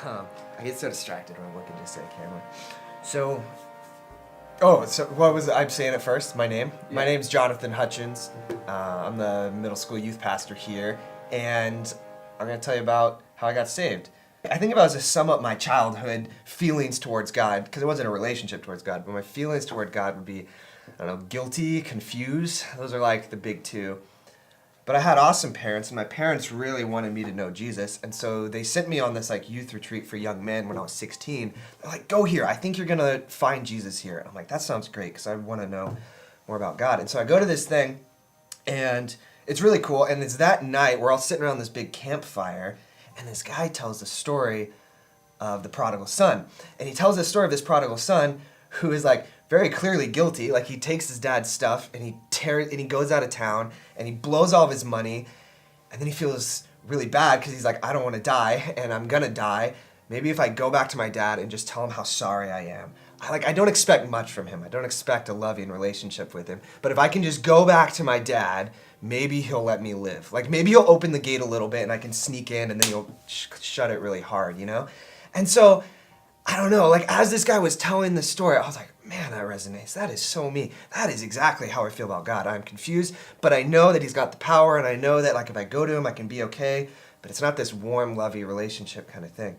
I get so distracted when I'm looking just at a camera. So what was I'm saying it first? My name? Yeah. My name's Jonathan Hutchins. I'm the middle school youth pastor here, and I'm going to tell you about how I got saved. I think if I was to sum up my childhood feelings towards God, because it wasn't a relationship towards God, but my feelings toward God would be, I don't know, guilty, confused. Those are like the big two. But I had awesome parents, and my parents really wanted me to know Jesus, and so they sent me on this like youth retreat for young men when I was 16. They're like, go here, I think you're gonna find Jesus here. And I'm like, that sounds great, because I want to know more about God. And so I go to this thing, and it's really cool, and it's that night we're all sitting around this big campfire, and this guy tells the story of the prodigal son. And he tells the story of this prodigal son who is like very clearly guilty. Like he takes his dad's stuff and he goes out of town and he blows all of his money, and then he feels really bad because he's like, I don't want to die and I'm gonna die. Maybe if I go back to my dad and just tell him how sorry I am. I don't expect much from him. I don't expect a loving relationship with him. But if I can just go back to my dad, maybe he'll let me live. Like maybe he'll open the gate a little bit and I can sneak in and then he'll shut it really hard, you know? And so, I don't know, like as this guy was telling the story, I was like, man, that resonates. That is so me. That is exactly how I feel about God. I'm confused, but I know that he's got the power, and I know that like if I go to him, I can be okay, but it's not this warm, lovey relationship kind of thing.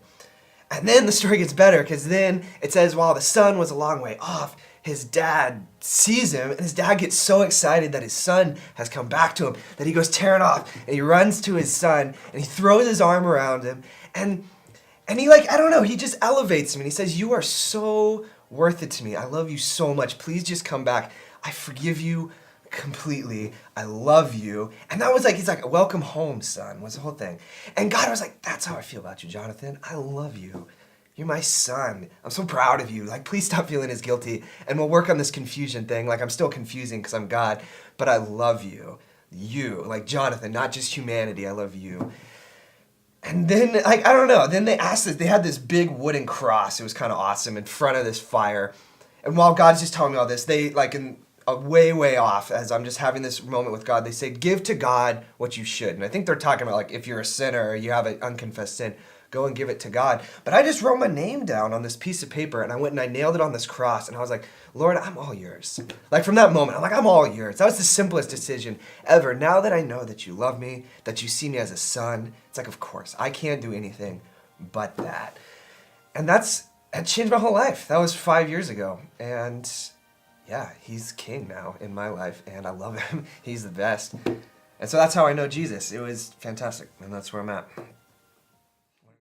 And then the story gets better, because then it says while the son was a long way off, his dad sees him, and his dad gets so excited that his son has come back to him that he goes tearing off, and he runs to his son, and he throws his arm around him, and he like, I don't know, he just elevates him, and he says, you are so worth it to me. I love you so much. Please just come back. I forgive you completely. I love you. And that was like, he's like, welcome home, son, was the whole thing. And God was like, that's how I feel about you, Jonathan. I love you. You're my son. I'm so proud of you. Like, please stop feeling as guilty. And we'll work on this confusion thing. Like, I'm still confusing because I'm God, but I love you. You, like Jonathan, not just humanity. I love you. And then, like, I don't know, then they had this big wooden cross, it was kind of awesome, in front of this fire. And while God's just telling me all this, they, like, way, way off, as I'm just having this moment with God, they say, give to God what you should. And I think they're talking about, like, if you're a sinner or you have an unconfessed sin, go and give it to God. But I just wrote my name down on this piece of paper, and I went and I nailed it on this cross, and I was like, Lord, I'm all yours. Like from that moment, I'm like, I'm all yours. That was the simplest decision ever. Now that I know that you love me, that you see me as a son, it's like, of course, I can't do anything but that. And that changed my whole life. That was 5 years ago. And yeah, he's king now in my life, and I love him. He's the best. And so that's how I know Jesus. It was fantastic, and that's where I'm at.